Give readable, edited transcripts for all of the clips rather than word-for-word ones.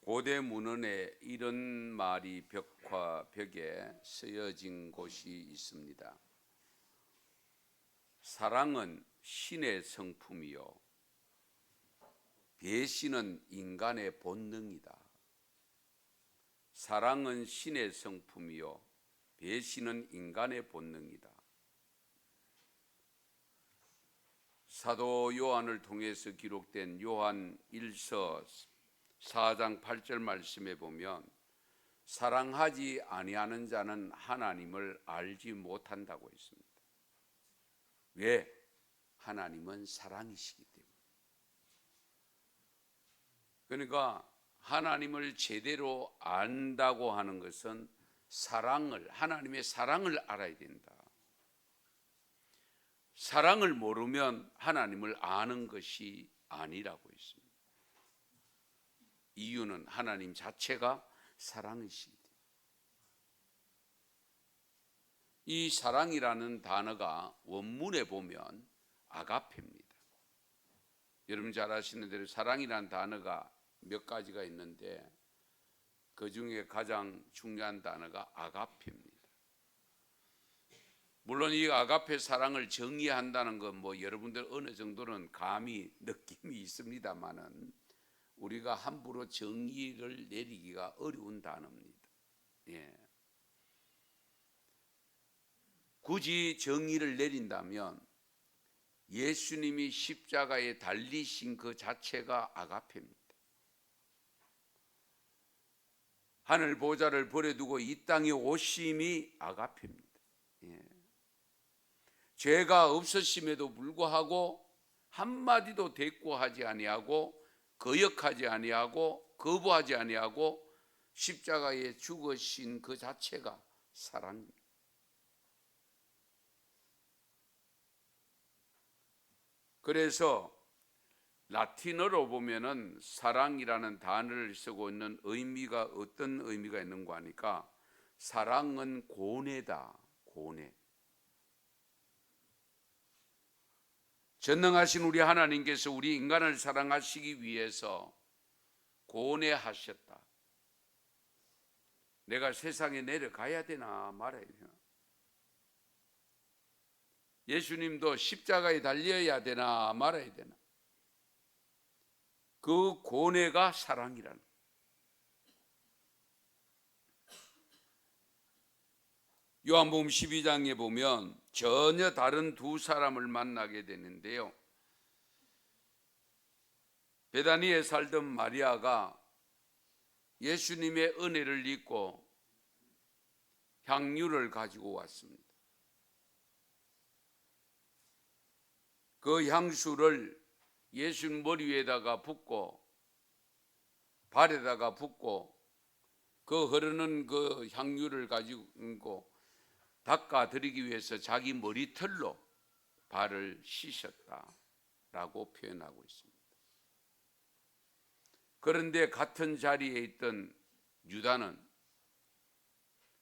고대 문헌에 이런 말이 벽에 쓰여진 곳이 있습니다. 사랑은 신의 성품이요 배신은 인간의 본능이다. 사랑은 신의 성품이요 배신은 인간의 본능이다. 사도 요한을 통해서 기록된 요한 1서 4장 8절 말씀에 보면 사랑하지 아니하는 자는 하나님을 알지 못한다고 했습니다. 왜? 하나님은 사랑이시기 때문에. 그러니까 하나님을 제대로 안다고 하는 것은 하나님의 사랑을 알아야 된다. 사랑을 모르면 하나님을 아는 것이 아니라고 했습니다. 이유는 하나님 자체가 사랑이시기 때문에. 이 사랑이라는 단어가 원문에 보면 아가페입니다. 여러분 잘 아시는 대로 사랑이라는 단어가 몇 가지가 있는데 그 중에 가장 중요한 단어가 아가페입니다. 물론 이 아가페 사랑을 정의한다는 건 여러분들 어느 정도는 감이 느낌이 있습니다만은 우리가 함부로 정의를 내리기가 어려운 단어입니다. 굳이 정의를 내린다면 예수님이 십자가에 달리신 그 자체가 아가페입니다. 하늘 보좌를 버려두고 이 땅에 오심이 아가페입니다. 죄가 없으심에도 불구하고 한마디도 대꾸하지 아니하고 거역하지 아니하고 거부하지 아니하고 십자가에 죽으신 그 자체가 사랑입니다. 그래서 라틴어로 보면은 사랑이라는 단어를 쓰고 있는 의미가 어떤 의미가 있는가 하니까 사랑은 고뇌다. 고뇌. 전능하신 우리 하나님께서 우리 인간을 사랑하시기 위해서 고뇌하셨다. 내가 세상에 내려가야 되나 말아야 되나. 예수님도 십자가에 달려야 되나 말아야 되나. 그 고뇌가 사랑이라는 거예요. 요한복음 12장에 보면 전혀 다른 두 사람을 만나게 되는데요. 베다니에 살던 마리아가 예수님의 은혜를 잊고 향유를 가지고 왔습니다. 그 향수를 예수님 머리 위에다가 붓고 발에다가 붓고 그 흐르는 그 향유를 가지고 닦아드리기 위해서 자기 머리털로 발을 씻었다라고 표현하고 있습니다. 그런데 같은 자리에 있던 유다는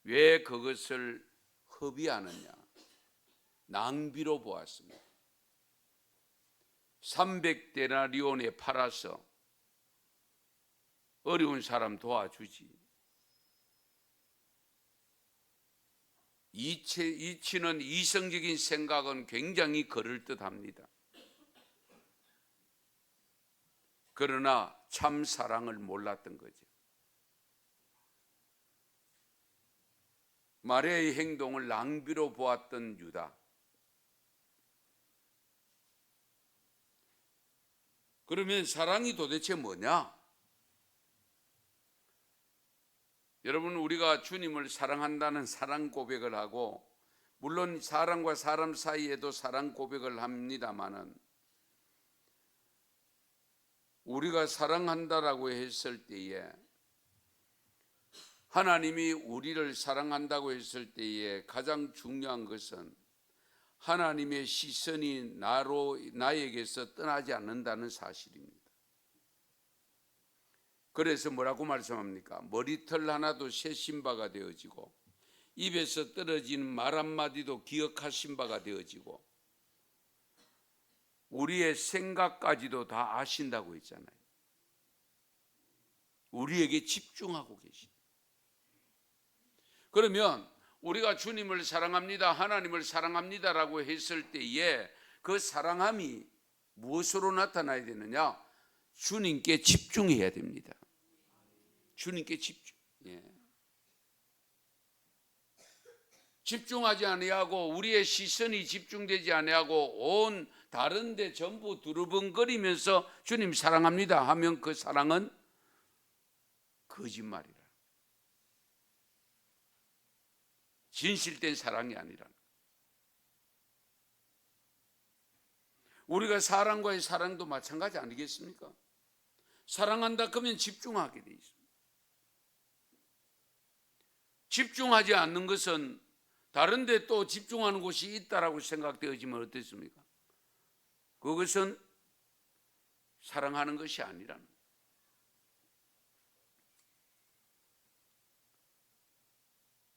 왜 그것을 허비하느냐? 낭비로 보았습니다. 300데나리온에 팔아서 어려운 사람 도와주지. 이치는 이성적인 생각은 굉장히 그럴듯합니다. 그러나 참 사랑을 몰랐던 거죠. 마리아의 행동을 낭비로 보았던 유다. 그러면 사랑이 도대체 뭐냐? 여러분, 우리가 주님을 사랑한다는 사랑 고백을 하고, 물론 사람과 사람 사이에도 사랑 고백을 합니다마는, 우리가 사랑한다라고 했을 때에, 하나님이 우리를 사랑한다고 했을 때에 가장 중요한 것은 하나님의 시선이 나에게서 떠나지 않는다는 사실입니다. 그래서 뭐라고 말씀합니까? 머리털 하나도 세신 바가 되어지고 입에서 떨어지는 말 한마디도 기억하신 바가 되어지고 우리의 생각까지도 다 아신다고 했잖아요. 우리에게 집중하고 계십니다. 그러면 우리가 주님을 사랑합니다, 하나님을 사랑합니다라고 했을 때에 그 사랑함이 무엇으로 나타나야 되느냐? 주님께 집중해야 됩니다. 주님께 집중. 예. 집중하지 아니하고 우리의 시선이 집중되지 아니하고 온 다른 데 전부 두루번거리면서 주님 사랑합니다 하면 그 사랑은 거짓말이라. 진실된 사랑이 아니라. 우리가 사람과의 사랑도 마찬가지 아니겠습니까? 사랑한다 그러면 집중하게 돼 있습니다. 집중하지 않는 것은 다른 데 또 집중하는 곳이 있다라고 생각되어지면 어떻습니까? 그것은 사랑하는 것이 아니라는 거예요.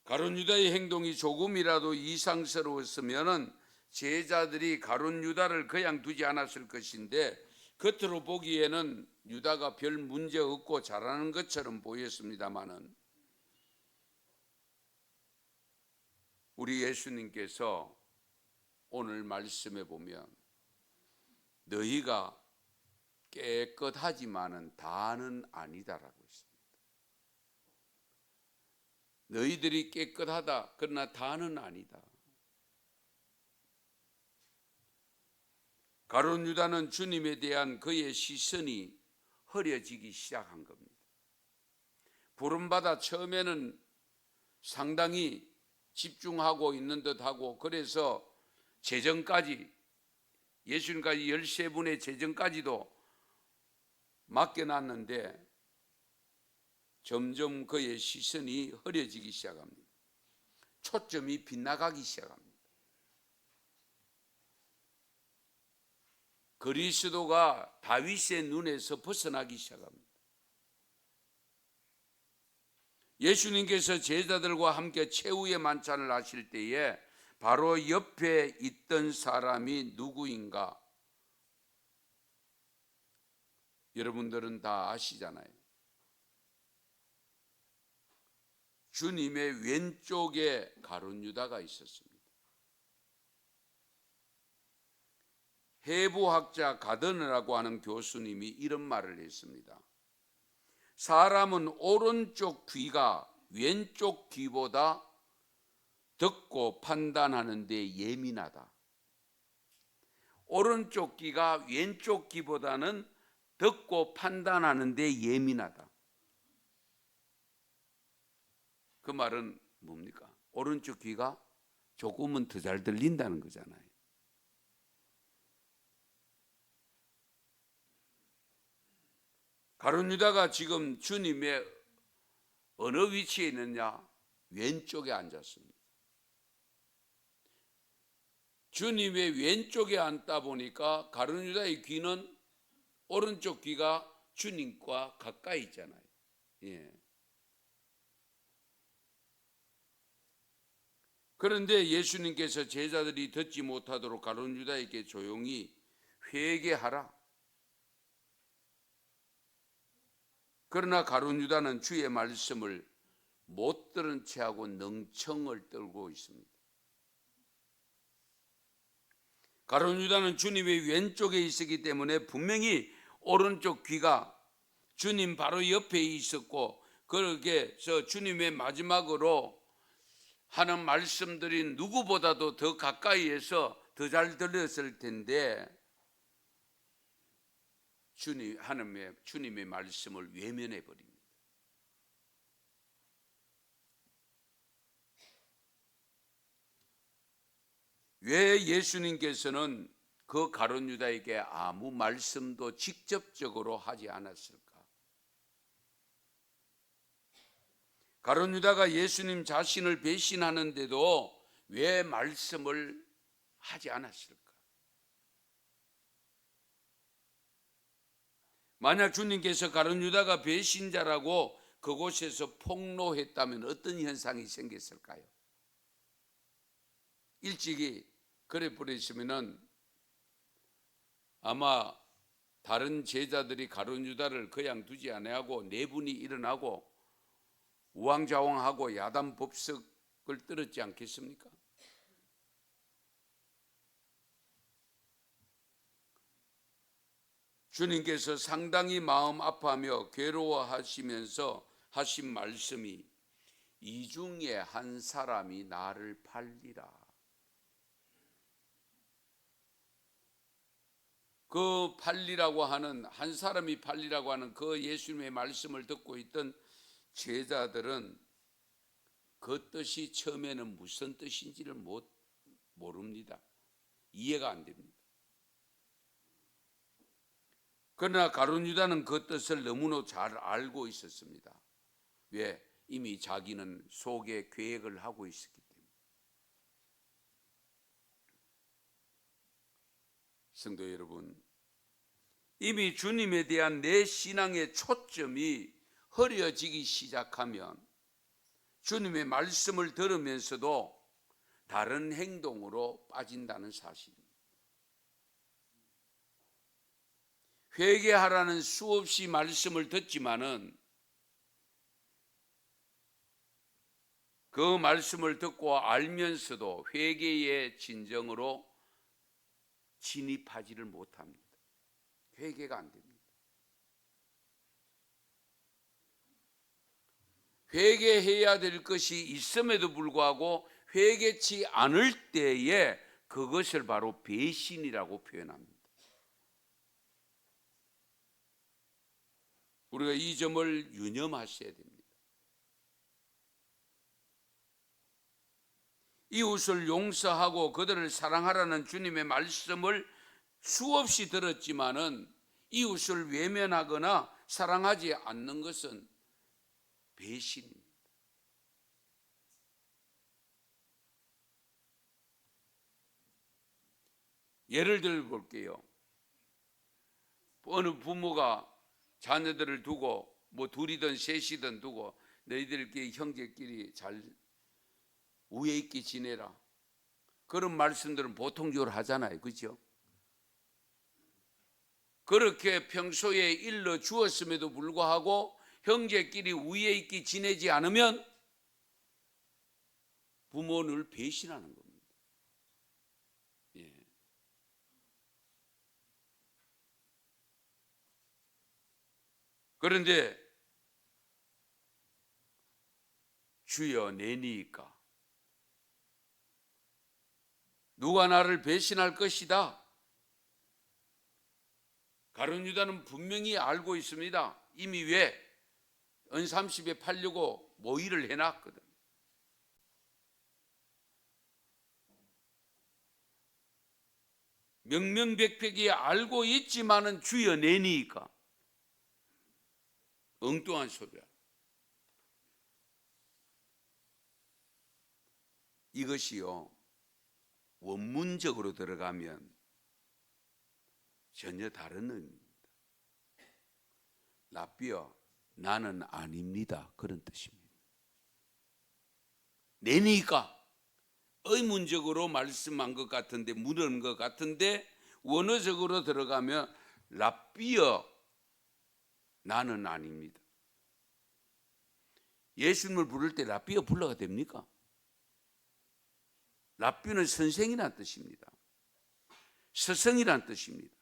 가룟 유다의 행동이 조금이라도 이상스러웠으면은 제자들이 가룟 유다를 그냥 두지 않았을 것인데 겉으로 보기에는 유다가 별 문제 없고 잘하는 것처럼 보였습니다마는 우리 예수님께서 오늘 말씀에 보면 너희가 깨끗하지만은 다는 아니다라고 했습니다. 너희들이 깨끗하다 그러나 다는 아니다. 가룟 유다는 주님에 대한 그의 시선이 흐려지기 시작한 겁니다. 부름받아 처음에는 상당히 집중하고 있는 듯하고 그래서 재정까지 예수님까지 13분의 재정까지도 맡겨놨는데 점점 그의 시선이 흐려지기 시작합니다. 초점이 빗나가기 시작합니다. 그리스도가 다윗의 눈에서 벗어나기 시작합니다. 예수님께서 제자들과 함께 최후의 만찬을 하실 때에 바로 옆에 있던 사람이 누구인가? 여러분들은 다 아시잖아요. 주님의 왼쪽에 가룟 유다가 있었습니다. 해부학자 가드너라고 하는 교수님이 이런 말을 했습니다. 사람은 오른쪽 귀가 왼쪽 귀보다 듣고 판단하는 데 예민하다. 오른쪽 귀가 왼쪽 귀보다는 듣고 판단하는 데 예민하다. 그 말은 뭡니까? 오른쪽 귀가 조금은 더 잘 들린다는 거잖아요. 가룟 유다가 지금 주님의 어느 위치에 있느냐? 왼쪽에 앉았습니다. 주님의 왼쪽에 앉다 보니까 가룟 유다의 귀는 오른쪽 귀가 주님과 가까이 있잖아요. 예. 그런데 예수님께서 제자들이 듣지 못하도록 가룟 유다에게 조용히 회개하라. 그러나 가룟 유다는 주의 말씀을 못 들은 채하고 능청을 떨고 있습니다. 가룟 유다는 주님의 왼쪽에 있었기 때문에 분명히 오른쪽 귀가 주님 바로 옆에 있었고 그렇게서 주님의 마지막으로 하는 말씀들이 누구보다도 더 가까이에서 더 잘 들렸을 텐데 주님의 말씀을 외면해 버립니다. 왜 예수님께서는 그 가룟 유다에게 아무 말씀도 직접적으로 하지 않았을까? 가룟 유다가 예수님 자신을 배신하는데도 왜 말씀을 하지 않았을까? 만약 주님께서 가룟 유다가 배신자라고 그곳에서 폭로했다면 어떤 현상이 생겼을까요? 일찍이 그래 버리시면은 아마 다른 제자들이 가룟 유다를 그냥 두지 아니하고 내분이 일어나고 우왕좌왕하고 야단 법석을 떨었지 않겠습니까? 주님께서 상당히 마음 아파하며 괴로워하시면서 하신 말씀이 이 중에 한 사람이 나를 팔리라. 그 팔리라고 하는, 한 사람이 팔리라고 하는 그 예수님의 말씀을 듣고 있던 제자들은 그 뜻이 처음에는 무슨 뜻인지를 모릅니다. 이해가 안 됩니다. 그러나 가룟 유다는 그 뜻을 너무나 잘 알고 있었습니다. 왜? 이미 자기는 속에 계획을 하고 있었기 때문에. 성도 여러분, 이미 주님에 대한 내 신앙의 초점이 흐려지기 시작하면 주님의 말씀을 들으면서도 다른 행동으로 빠진다는 사실입니다. 회개하라는 수없이 말씀을 듣지만은 그 말씀을 듣고 알면서도 회개의 진정으로 진입하지를 못합니다. 회개가 안 됩니다. 회개해야 될 것이 있음에도 불구하고 회개치 않을 때에 그것을 바로 배신이라고 표현합니다. 우리가 이 점을 유념하셔야 됩니다. 이웃을 용서하고 그들을 사랑하라는 주님의 말씀을 수없이 들었지만은 이웃을 외면하거나 사랑하지 않는 것은 배신입니다. 예를 들어 볼게요. 어느 부모가 자녀들을 두고 뭐 둘이든 셋이든 두고 너희들끼리 형제끼리 잘 우애 있게 지내라. 그런 말씀들은 보통적으로 하잖아요. 그렇죠? 그렇게 평소에 일러 주었음에도 불구하고 형제끼리 우애 있게 지내지 않으면 부모를 배신하는 겁니다. 예. 그런데 주여 내니까 누가 나를 배신할 것이다. 가룟 유다는 분명히 알고 있습니다. 이미 왜 은30에 팔려고 모의를 해놨거든. 명명백백히 알고 있지만은 주여 내니까 엉뚱한 소리야. 이것이요 원문적으로 들어가면 전혀 다른 의미입니다. 라비어 나는 아닙니다. 그런 뜻입니다. 내니까 의문적으로 말씀한 것 같은데 물은 것 같은데 원어적으로 들어가면 라비어 나는 아닙니다. 예수님을 부를 때 라비어 불러가 됩니까? 라비는 선생이란 뜻입니다. 스승이란 뜻입니다.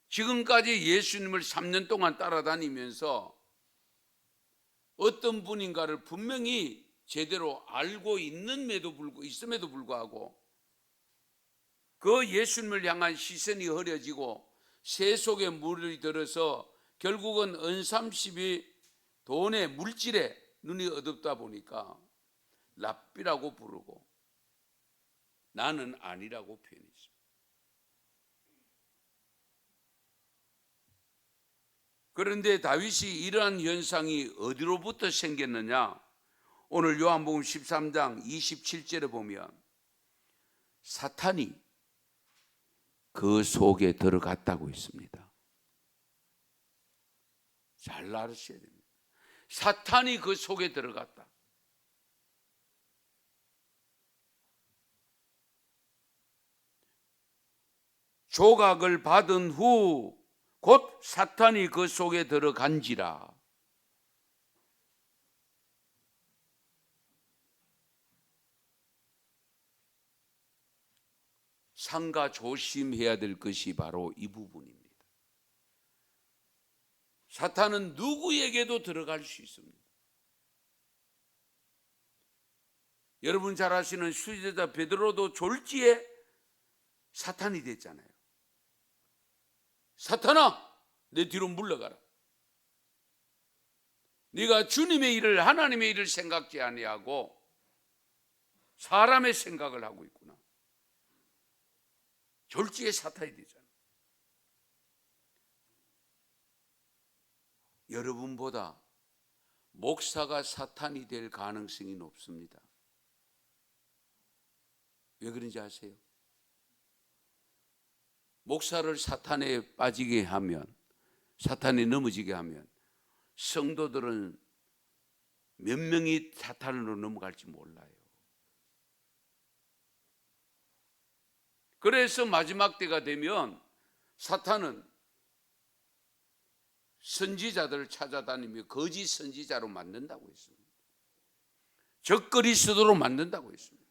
지금까지 예수님을 3년 동안 따라다니면서 어떤 분인가를 분명히 제대로 알고 있음에도 불구하고 그 예수님을 향한 시선이 흐려지고 새 속에 물이 들어서 결국은 은30이 돈의 물질에 눈이 어둡다 보니까 랍비라고 부르고 나는 아니라고 표현했습니다. 그런데 다윗이 이러한 현상이 어디로부터 생겼느냐? 오늘 요한복음 13장 27절에 보면 사탄이 그 속에 들어갔다고 있습니다. 잘 알으셔야 됩니다. 사탄이 그 속에 들어갔다. 조각을 받은 후 곧 사탄이 그 속에 들어간지라. 삼가 조심해야 될 것이 바로 이 부분입니다. 사탄은 누구에게도 들어갈 수 있습니다. 여러분 잘 아시는 수제자 베드로도 졸지에 사탄이 됐잖아요. 사탄아, 내 뒤로 물러가라. 네가 주님의 일을, 하나님의 일을 생각지 아니하고 사람의 생각을 하고 있구나. 졸지에 사탄이 되잖아. 여러분보다 목사가 사탄이 될 가능성이 높습니다. 왜 그런지 아세요? 목사를 사탄에 빠지게 하면, 사탄에 넘어지게 하면 성도들은 몇 명이 사탄으로 넘어갈지 몰라요. 그래서 마지막 때가 되면 사탄은 선지자들을 찾아다니며 거짓 선지자로 만든다고 했습니다. 적그리스도로 만든다고 했습니다.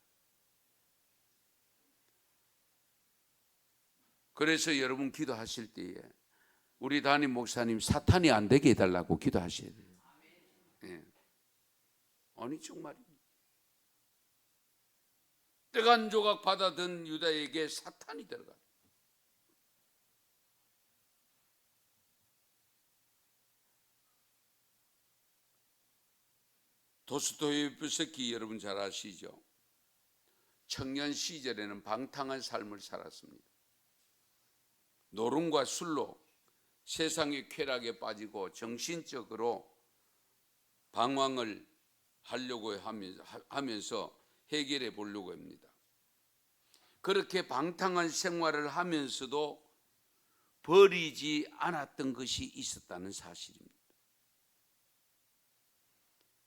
그래서 여러분 기도하실 때에 우리 담임 목사님 사탄이 안 되게 해달라고 기도하셔야 돼요. 예. 아니 정말입니다. 떡한 조각 받아든 유다에게 사탄이 들어가. 도스토옙스키 여러분 잘 아시죠? 청년 시절에는 방탕한 삶을 살았습니다. 노름과 술로 세상의 쾌락에 빠지고 정신적으로 방황을 하려고 하면서 해결해 보려고 합니다. 그렇게 방탕한 생활을 하면서도 버리지 않았던 것이 있었다는 사실입니다.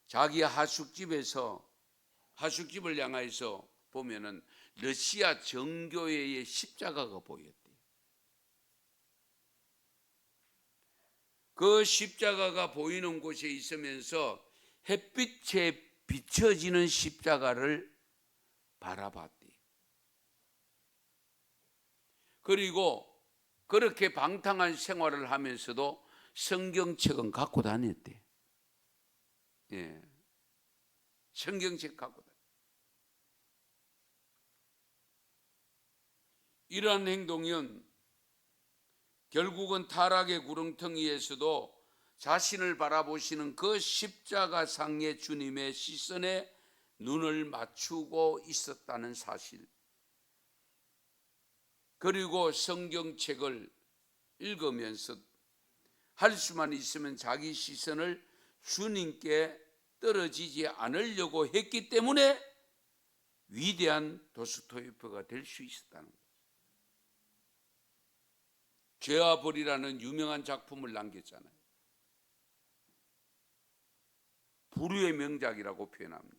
자기 하숙집을 향해서 보면은 러시아 정교회의 십자가가 보였대요. 그 십자가가 보이는 곳에 있으면서 햇빛에 비춰지는 십자가를 바라봤대요. 그리고 그렇게 방탕한 생활을 하면서도 성경책은 갖고 다녔대요. 예. 성경책 갖고 다녔대요. 이러한 행동은 결국은 타락의 구렁텅이에서도 자신을 바라보시는 그 십자가 상의 주님의 시선에 눈을 맞추고 있었다는 사실, 그리고 성경책을 읽으면서 할 수만 있으면 자기 시선을 주님께 떨어지지 않으려고 했기 때문에 위대한 도스토옙스키가 될 수 있었다는 거예요. 죄와 벌이라는 유명한 작품을 남겼잖아요. 불후의 명작이라고 표현합니다.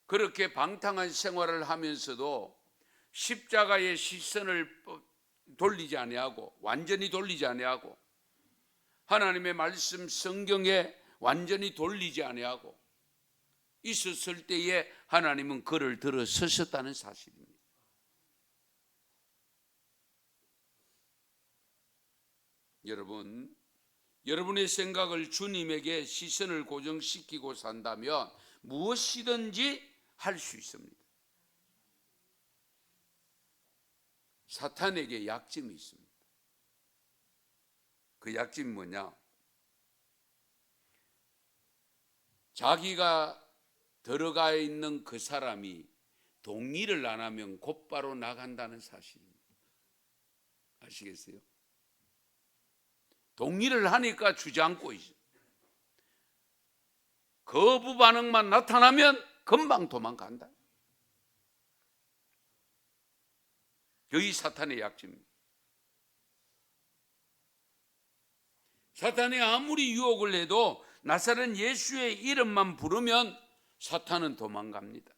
그렇게 방탕한 생활을 하면서도 십자가의 시선을 돌리지 아니하고, 완전히 돌리지 아니하고, 하나님의 말씀 성경에 완전히 돌리지 아니하고 있었을 때에 하나님은 그를 들어 서셨다는 사실입니다. 여러분의 생각을 주님에게 시선을 고정시키고 산다면 무엇이든지 할 수 있습니다. 사탄에게 약점이 있습니다. 그 약점이 뭐냐? 자기가 들어가 있는 그 사람이 동의를 안 하면 곧바로 나간다는 사실입니다. 아시겠어요? 동의를 하니까 주저앉고 있어요. 거부 반응만 나타나면 금방 도망간다. 여기 사탄의 약점입니다. 사탄이 아무리 유혹을 해도 나사렛 예수의 이름만 부르면 사탄은 도망갑니다.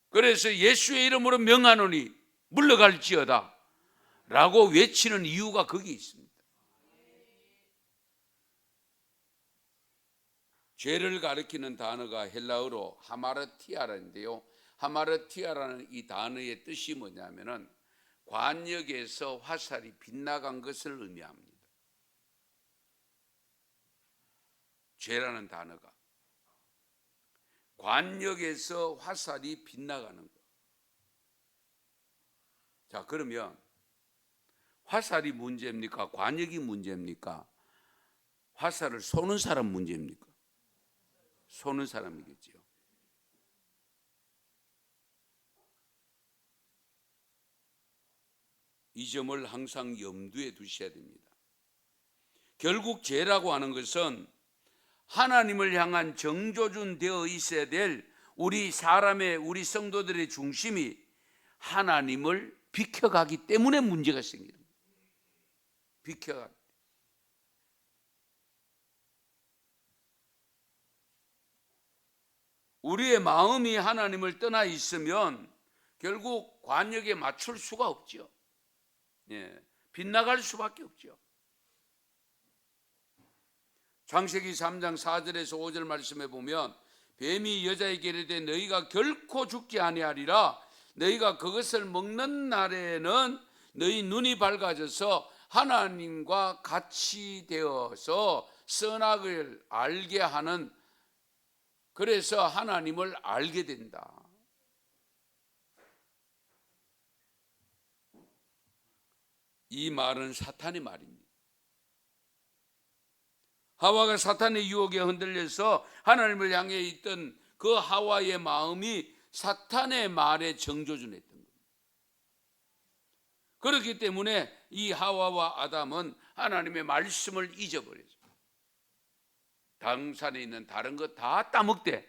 그래서 예수의 이름으로 명하노니 물러갈지어다 라고 외치는 이유가 거기 있습니다. 죄를 가리키는 단어가 헬라어로 하마르티아라는데요, 하마르티아라는 이 단어의 뜻이 뭐냐면은 관역에서 화살이 빗나간 것을 의미합니다. 죄라는 단어가 관역에서 화살이 빗나가는 것. 자, 그러면 화살이 문제입니까? 관역이 문제입니까? 화살을 쏘는 사람 문제입니까? 쏘는 사람이겠지요. 이 점을 항상 염두에 두셔야 됩니다. 결국 죄라고 하는 것은 하나님을 향한 정조준 되어 있어야 될 우리 사람의, 우리 성도들의 중심이 하나님을 비켜가기 때문에 문제가 생기는 거예요. 비켜가기. 우리의 마음이 하나님을 떠나 있으면 결국 관역에 맞출 수가 없죠. 예, 빗나갈 수밖에 없죠. 창세기 3장 4절에서 5절 말씀에 보면 뱀이 여자에게 이르되 너희가 결코 죽지 아니하리라. 너희가 그것을 먹는 날에는 너희 눈이 밝아져서 하나님과 같이 되어서 선악을 알게 하는, 그래서 하나님을 알게 된다. 이 말은 사탄의 말입니다. 하와가 사탄의 유혹에 흔들려서 하나님을 향해 있던 그 하와의 마음이 사탄의 말에 정조준했던 겁니다. 그렇기 때문에 이 하와와 아담은 하나님의 말씀을 잊어버렸습니다. 당산에 있는 다른 거 다 따먹되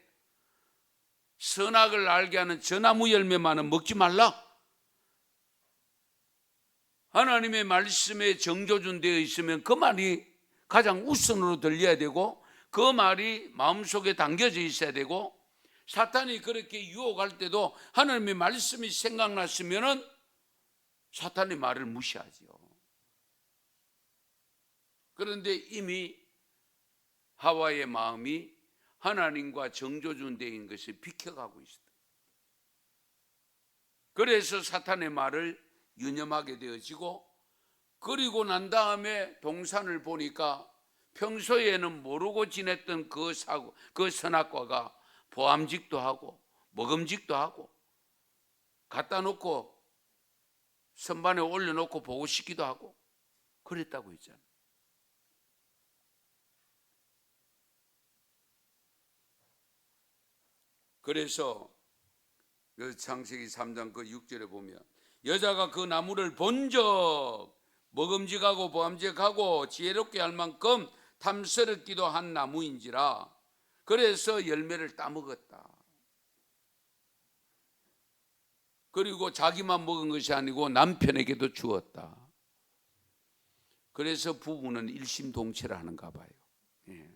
선악을 알게 하는 저 나무 열매만은 먹지 말라. 하나님의 말씀에 정조준되어 있으면 그 말이 가장 우선으로 들려야 되고 그 말이 마음속에 담겨져 있어야 되고, 사탄이 그렇게 유혹할 때도 하나님의 말씀이 생각났으면 사탄의 말을 무시하지요. 그런데 이미 하와의 마음이 하나님과 정조준되어 있는 것이 비켜가고 있었다. 그래서 사탄의 말을 유념하게 되어지고, 그리고 난 다음에 동산을 보니까 평소에는 모르고 지냈던 그 사고, 그 선악과가 보암직도 하고 먹음직도 하고 갖다 놓고 선반에 올려놓고 보고 싶기도 하고 그랬다고 했잖아요. 그래서 그 창세기 3장 그 6절에 보면 여자가 그 나무를 본적 먹음직하고 보암직하고 지혜롭게 할 만큼 탐스럽기도 한 나무인지라 그래서 열매를 따먹었다. 그리고 자기만 먹은 것이 아니고 남편에게도 주었다. 그래서 부부는 일심동체를 하는가 봐요. 예.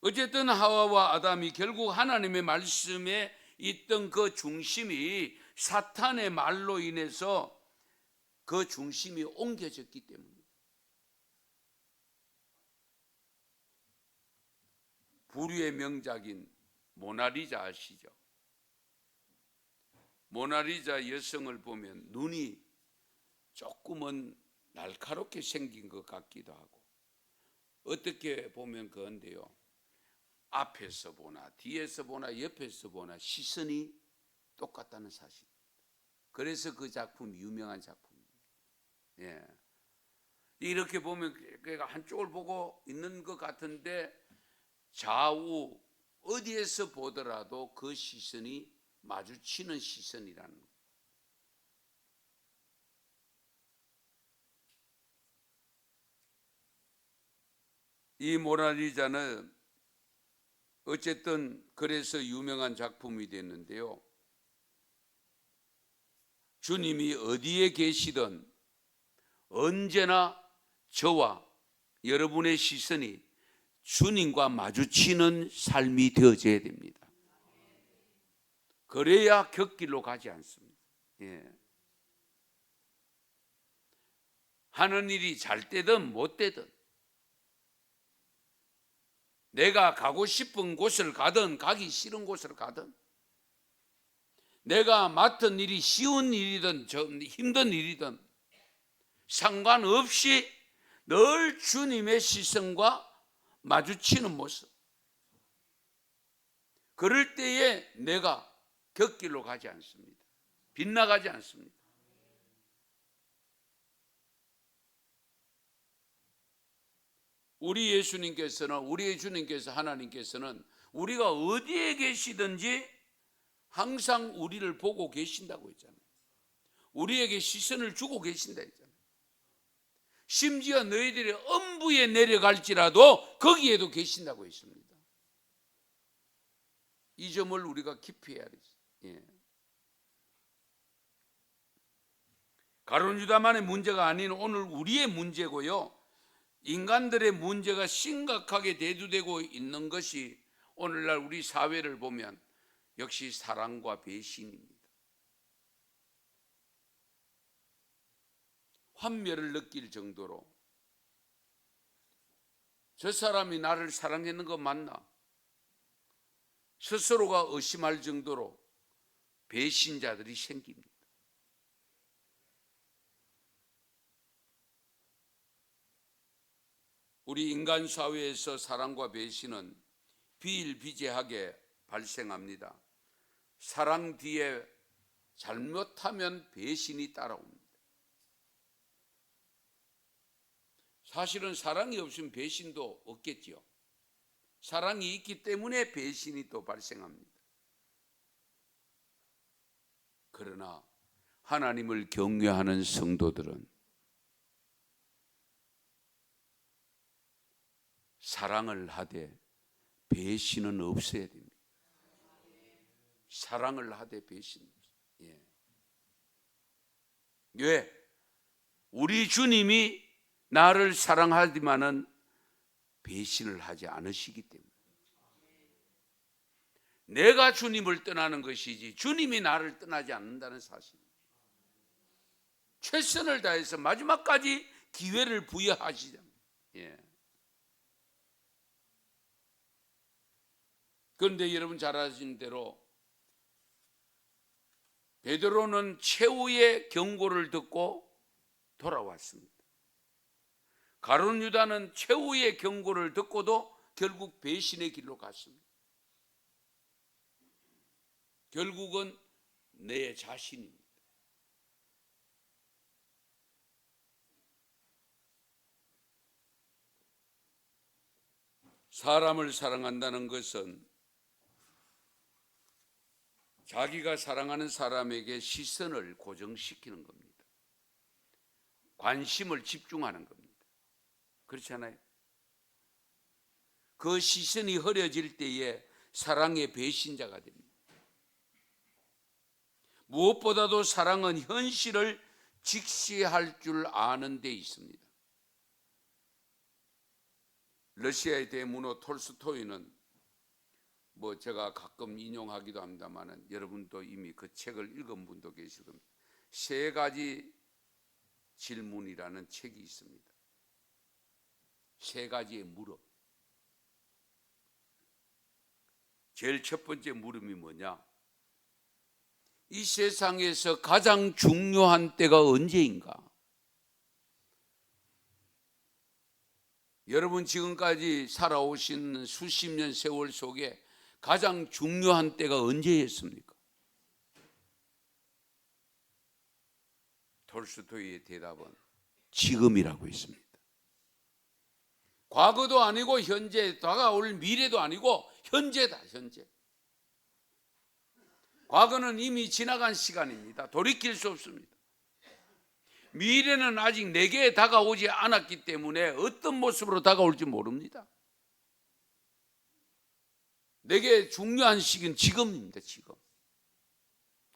어쨌든 하와와 아담이 결국 하나님의 말씀에 있던 그 중심이 사탄의 말로 인해서 그 중심이 옮겨졌기 때문입니다. 부류의 명작인 모나리자 아시죠? 모나리자 여성을 보면 눈이 조금은 날카롭게 생긴 것 같기도 하고, 어떻게 보면 그런데요, 앞에서 보나 뒤에서 보나 옆에서 보나 시선이 똑같다는 사실. 그래서 그 작품이 유명한 작품입니다. 예. 이렇게 보면 그러니까 한쪽을 보고 있는 것 같은데 좌우 어디에서 보더라도 그 시선이 마주치는 시선이라는 거예요. 이 모나리자는 어쨌든 그래서 유명한 작품이 됐는데요, 주님이 어디에 계시든 언제나 저와 여러분의 시선이 주님과 마주치는 삶이 되어져야 됩니다. 그래야 곁길로 가지 않습니다. 예. 하는 일이 잘 되든 못 되든, 내가 가고 싶은 곳을 가든 가기 싫은 곳을 가든, 내가 맡은 일이 쉬운 일이든 힘든 일이든 상관없이 늘 주님의 시선과 마주치는 모습, 그럴 때에 내가 곁길로 가지 않습니다. 빗나가지 않습니다. 우리의 주님께서 하나님께서는 우리가 어디에 계시든지 항상 우리를 보고 계신다고 했잖아요. 우리에게 시선을 주고 계신다 했잖아요. 심지어 너희들이 엄부에 내려갈지라도 거기에도 계신다고 했습니다. 이 점을 우리가 깊이 해야 되죠. 예. 가룟 유다만의 문제가 아닌 오늘 우리의 문제고요, 인간들의 문제가 심각하게 대두되고 있는 것이 오늘날 우리 사회를 보면 역시 사랑과 배신입니다. 환멸을 느낄 정도로 저 사람이 나를 사랑했는 거 맞나? 스스로가 의심할 정도로 배신자들이 생깁니다. 우리 인간 사회에서 사랑과 배신은 비일비재하게 발생합니다. 사랑 뒤에 잘못하면 배신이 따라옵니다. 사실은 사랑이 없으면 배신도 없겠지요. 사랑이 있기 때문에 배신이 또 발생합니다. 그러나 하나님을 경외하는 성도들은 사랑을 하되 배신은 없어야 됩니다. 사랑을 하되 배신. 예. 왜? 우리 주님이 나를 사랑하지만은 배신을 하지 않으시기 때문에. 내가 주님을 떠나는 것이지 주님이 나를 떠나지 않는다는 사실. 최선을 다해서 마지막까지 기회를 부여하시잖아요. 예. 그런데 여러분 잘 아시는 대로 베드로는 최후의 경고를 듣고 돌아왔습니다. 가룟 유다는 최후의 경고를 듣고도 결국 배신의 길로 갔습니다. 결국은 내 자신입니다. 사람을 사랑한다는 것은 자기가 사랑하는 사람에게 시선을 고정시키는 겁니다. 관심을 집중하는 겁니다. 그렇지 않아요? 그 시선이 흐려질 때에 사랑의 배신자가 됩니다. 무엇보다도 사랑은 현실을 직시할 줄 아는 데 있습니다. 러시아의 대문호 톨스토이는 제가 가끔 인용하기도 합니다만 여러분도 이미 그 책을 읽은 분도 계실 겁니다. 세 가지 질문이라는 책이 있습니다. 세 가지의 물음. 제일 첫 번째 물음이 뭐냐? 이 세상에서 가장 중요한 때가 언제인가? 여러분 지금까지 살아오신 수십 년 세월 속에 가장 중요한 때가 언제였습니까? 톨스토이의 대답은 지금이라고 했습니다. 과거도 아니고 현재, 다가올 미래도 아니고 현재다, 현재. 과거는 이미 지나간 시간입니다. 돌이킬 수 없습니다. 미래는 아직 내게 다가오지 않았기 때문에 어떤 모습으로 다가올지 모릅니다. 내게 중요한 시기는 지금입니다. 지금.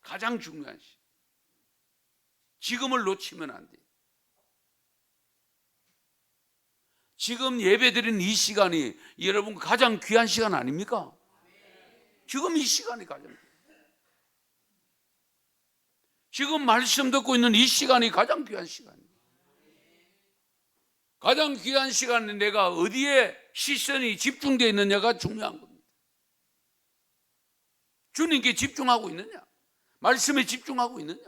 가장 중요한 시기. 지금을 놓치면 안 돼요. 지금 예배드리는 이 시간이 여러분 가장 귀한 시간 아닙니까? 지금 이 시간이 가장 귀한. 지금 말씀 듣고 있는 이 시간이 가장 귀한 시간이에요. 가장 귀한 시간에 내가 어디에 시선이 집중되어 있느냐가 중요한 겁니다. 주님께 집중하고 있느냐? 말씀에 집중하고 있느냐?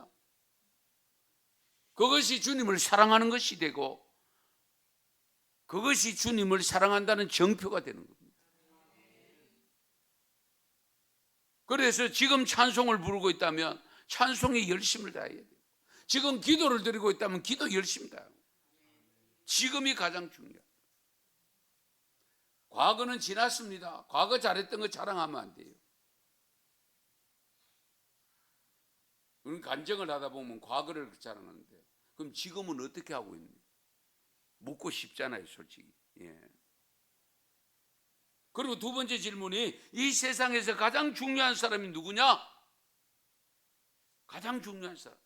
그것이 주님을 사랑하는 것이 되고 그것이 주님을 사랑한다는 정표가 되는 겁니다. 그래서 지금 찬송을 부르고 있다면 찬송에 열심을 다해야 돼요. 지금 기도를 드리고 있다면 기도 열심히 다해요. 지금이 가장 중요해요. 과거는 지났습니다. 과거 잘했던 거 자랑하면 안 돼요. 우리는 간증을 하다 보면 과거를 자랑하는데 그럼 지금은 어떻게 하고 있는지 묻고 싶잖아요, 솔직히. 예. 그리고 두 번째 질문이 이 세상에서 가장 중요한 사람이 누구냐? 가장 중요한 사람.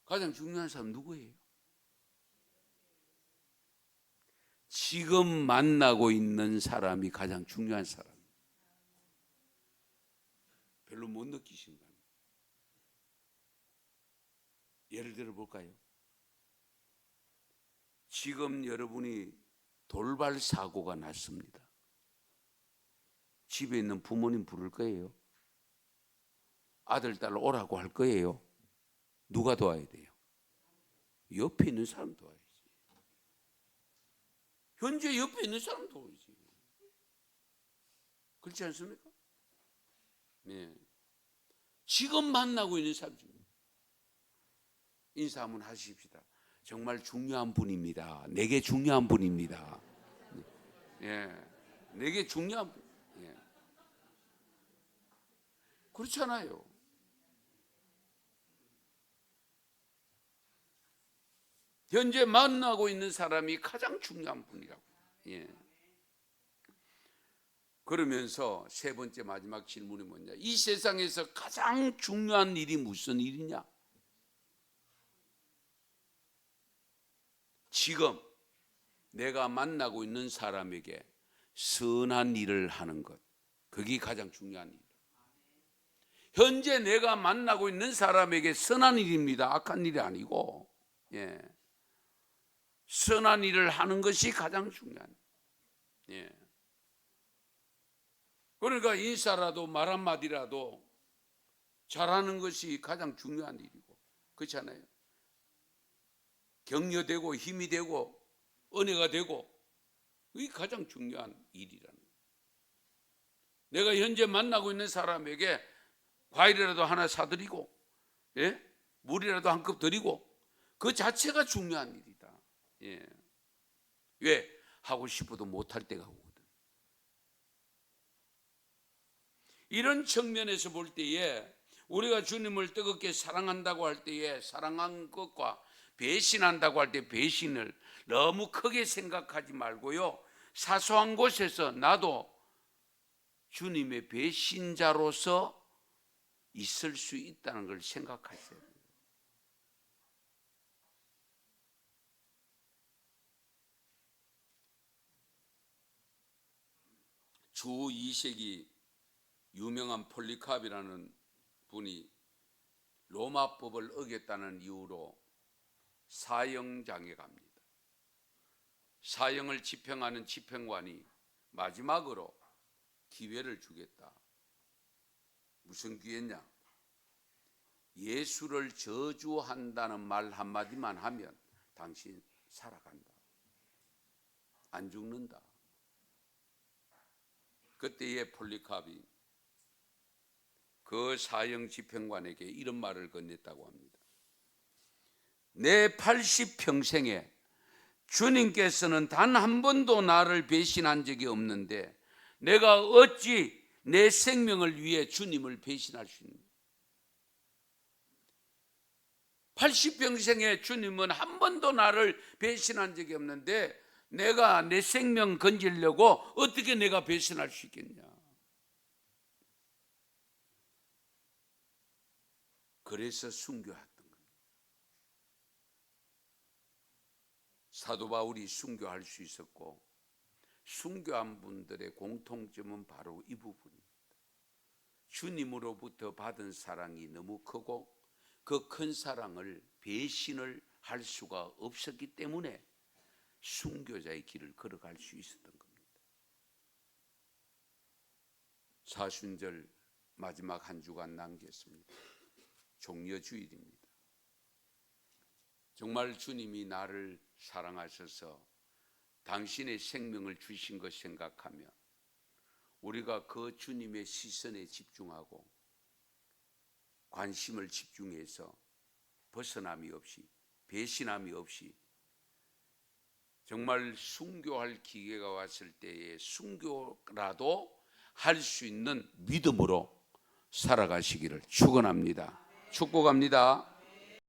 가장 중요한 사람 누구예요? 지금 만나고 있는 사람이 가장 중요한 사람. 별로 못 느끼신 거 아니에요? 예를 들어 볼까요? 지금 여러분이 돌발 사고가 났습니다. 집에 있는 부모님 부를 거예요? 아들, 딸 오라고 할 거예요? 누가 도와야 돼요? 옆에 있는 사람 도와야지. 현재 옆에 있는 사람 도와야지. 그렇지 않습니까? 네. 지금 만나고 있는 사람 중에 인사 한번 하십시다. 정말 중요한 분입니다. 내게 중요한 분입니다. 예, 내게 중요한 분. 예. 그렇잖아요. 현재 만나고 있는 사람이 가장 중요한 분이라고. 예. 그러면서 세 번째 마지막 질문이 뭐냐? 이 세상에서 가장 중요한 일이 무슨 일이냐? 지금 내가 만나고 있는 사람에게 선한 일을 하는 것, 그게 가장 중요한 일이에요. 현재 내가 만나고 있는 사람에게 선한 일입니다. 악한 일이 아니고, 예. 선한 일을 하는 것이 가장 중요한. 예. 그러니까 인사라도 말 한마디라도 잘하는 것이 가장 중요한 일이고, 그렇잖아요. 격려되고 힘이 되고 은혜가 되고 그게 가장 중요한 일이라는 거예요. 내가 현재 만나고 있는 사람에게 과일이라도 하나 사드리고, 예? 물이라도 한 컵 드리고, 그 자체가 중요한 일이다. 예. 왜? 하고 싶어도 못할 때가 오거든. 이런 측면에서 볼 때에 우리가 주님을 뜨겁게 사랑한다고 할 때에 사랑한 것과 배신한다고 할 때 배신을 너무 크게 생각하지 말고요, 사소한 곳에서 나도 주님의 배신자로서 있을 수 있다는 걸 생각하세요. 주 2세기 유명한 폴리캅이라는 분이 로마법을 어겼다는 이유로 사형장에 갑니다. 사형을 집행하는 집행관이 마지막으로 기회를 주겠다. 무슨 기회냐? 예수를 저주한다는 말 한마디만 하면 당신 살아간다. 안 죽는다. 그때의 폴리캅이 그 사형 집행관에게 이런 말을 건넸다고 합니다. 내 80평생에 주님께서는 단 한 번도 나를 배신한 적이 없는데 내가 어찌 내 생명을 위해 주님을 배신할 수 있는가? 80평생에 주님은 한 번도 나를 배신한 적이 없는데 내가 내 생명 건지려고 어떻게 내가 배신할 수 있겠냐? 그래서 순교했던 거예요. 사도 바울이 순교할 수 있었고, 순교한 분들의 공통점은 바로 이 부분입니다. 주님으로부터 받은 사랑이 너무 크고 그 큰 사랑을 배신을 할 수가 없었기 때문에 순교자의 길을 걸어갈 수 있었던 겁니다. 사순절 마지막 한 주간 남겼습니다. 종려주일입니다. 정말 주님이 나를 사랑하셔서 당신의 생명을 주신 것 생각하며 우리가 그 주님의 시선에 집중하고 관심을 집중해서 벗어남이 없이 배신함이 없이 정말 순교할 기회가 왔을 때에 순교라도 할 수 있는 믿음으로 살아가시기를 축원합니다. 축복합니다.